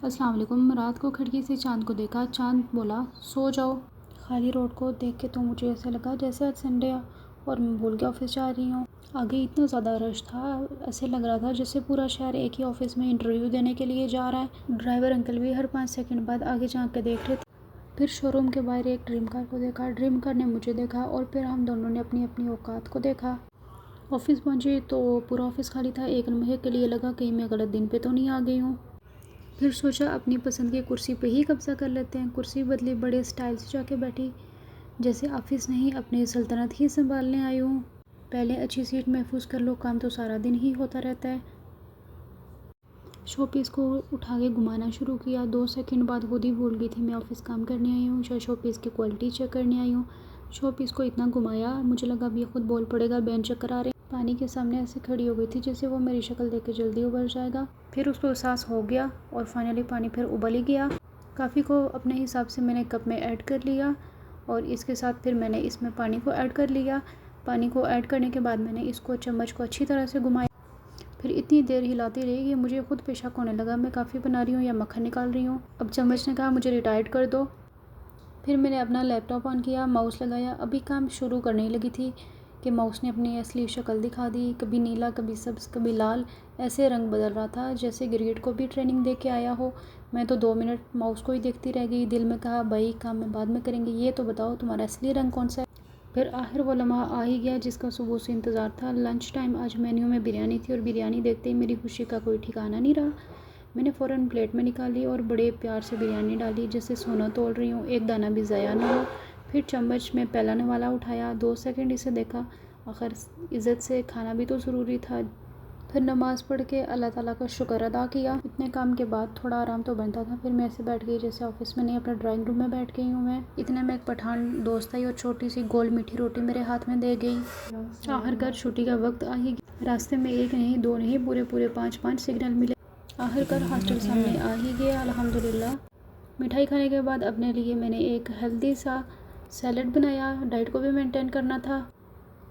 अस्सलाम वालेकुम। रात को खिड़की से चाँद को देखा। चाँद बोला सो जाओ। खाली रोड को देख के तो मुझे ऐसा लगा जैसे आज संडे है और मैं भूल के ऑफिस जा रही हूँ। आगे इतना ज़्यादा रश था, ऐसे लग रहा था जैसे पूरा शहर एक ही ऑफिस में इंटरव्यू देने के लिए जा रहा है। ड्राइवर अंकल भी हर 5 सेकंड बाद आगे झाँक के देख रहे थे। फिर शोरूम के बाहर एक ड्रीम कार को देखा, ड्रीम कार ने मुझे देखा और फिर हम दोनों ने अपनी अपनी औकात को देखा। ऑफिस पहुँचे तो पूरा ऑफिस खाली था। एक लम्हे के लिए लगा कहीं मैं गलत दिन पे तो नहीं आ गई हूँ। फिर सोचा अपनी पसंद की कुर्सी पे ही कब्ज़ा कर लेते हैं। कुर्सी बदली, बड़े स्टाइल से जाके बैठी, जैसे ऑफिस नहीं अपनी सल्तनत ही संभालने आई हूँ। पहले अच्छी सीट महफूज कर लो, काम तो सारा दिन ही होता रहता है। शोपीस को उठा के घुमाना शुरू किया। 2 सेकंड बाद खुद ही भूल गई थी मैं ऑफिस काम करने आई हूँ, शायद शोपीस की क्वालिटी चेक करने आई हूँ। शोपीस को इतना घुमाया मुझे लगा अब ये खुद बोल पड़ेगा, बैन चक्कर आ रहे। पानी के सामने ऐसे खड़ी हो गई थी जैसे वो मेरी शक्ल देख के जल्दी उबल जाएगा। फिर उसको एहसास हो गया और फाइनली पानी फिर उबल ही गया। काफ़ी को अपने हिसाब से मैंने कप में ऐड कर लिया और इसके साथ फिर मैंने इसमें पानी को ऐड कर लिया। पानी को ऐड करने के बाद मैंने इसको चम्मच को अच्छी तरह से घुमाया। फिर इतनी देर हिलाती रही कि मुझे खुद पे शक होने लगा मैं काफ़ी बना रही हूँ या मक्खन निकाल रही हूँ। अब चम्मच ने कहा मुझे रिटायर्ड कर दो। फिर मैंने अपना लैपटॉप ऑन किया, माउस लगाया। अभी काम शुरू करने लगी थी कि माउस ने अपनी असली शक्ल दिखा दी। कभी नीला, कभी सब्ज़, कभी लाल, ऐसे रंग बदल रहा था जैसे ग्रेड को भी ट्रेनिंग दे के आया हो। मैं तो 2 मिनट माउस को ही देखती रह गई। दिल में कहा भाई काम में बाद में करेंगे, ये तो बताओ तुम्हारा असली रंग कौन सा है। फिर आखिर वो लम्हा आ ही गया जिसका सुबह से इंतज़ार था। Lunch time. आज मेन्यू में बिरयानी थी और बिरयानी देखते ही मेरी खुशी का कोई ठिकाना नहीं रहा। मैंने फ़ौरन प्लेट में निकाली और बड़े प्यार से बिरयानी डाली जैसे सोना तोल रही हूँ, एक दाना भी ज़ाया ना हो। फिर चम्मच में पहला वाला उठाया, 2 सेकंड इसे देखा। आखिर इज़्ज़त से खाना भी तो ज़रूरी था। फिर नमाज़ पढ़ के अल्लाह ताला का शुक्र अदा किया। इतने काम के बाद थोड़ा आराम तो बनता था। फिर मैं ऐसे बैठ गई जैसे ऑफिस में नहीं, अपने ड्राइंग रूम में बैठ गई हूँ मैं। इतने में एक पठान दोस्त आई और छोटी सी गोल मीठी रोटी मेरे हाथ में दे गई। आखिरकार छुट्टी का वक्त आ ही गया। रास्ते में एक नहीं, 2 नहीं, पूरे पूरे 5-5 सिग्नल मिले। आखिरकार हॉस्टल सामने आ ही गया अल्हम्दुलिल्लाह। मिठाई खाने के बाद अपने लिए मैंने एक हेल्दी सा सैलड बनाया, डाइट को भी मेंटेन करना था।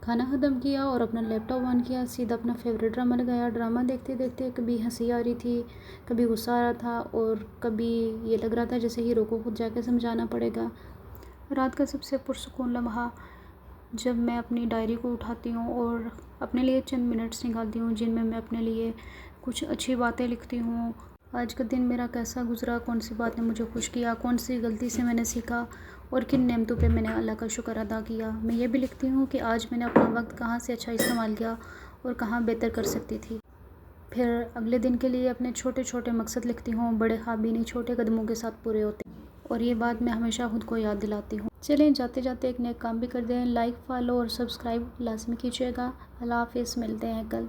खाना ख़त्म किया और अपना लैपटॉप ऑन किया, सीधा अपना फेवरेट ड्रामा लगाया। ड्रामा देखते देखते कभी हंसी आ रही थी, कभी गुस्सा आ रहा था और कभी ये लग रहा था जैसे हीरो को खुद जाके समझाना पड़ेगा। रात का सबसे पुरसुकून लम्हा जब मैं अपनी डायरी को उठाती हूँ और अपने लिए चंद मिनट्स निकालती हूँ जिनमें मैं अपने लिए कुछ अच्छी बातें लिखती हूँ। आज का दिन मेरा कैसा गुजरा, कौन सी बात ने मुझे खुश किया, कौन सी गलती से मैंने सीखा और किन नेमतों पे मैंने अल्लाह का शुक्र अदा किया। मैं ये भी लिखती हूँ कि आज मैंने अपना वक्त कहाँ से अच्छा इस्तेमाल किया और कहाँ बेहतर कर सकती थी। फिर अगले दिन के लिए अपने छोटे छोटे मकसद लिखती हूँ। बड़े ख्वाब भी नहीं, छोटे कदमों के साथ पूरे होते और ये बात मैं हमेशा खुद को याद दिलाती हूँ। चलें जाते जाते एक नया काम भी कर दें। लाइक, फॉलो और सब्सक्राइब लाजमी कीजिएगा। अल्लाह हाफ़िज़, मिलते हैं कल।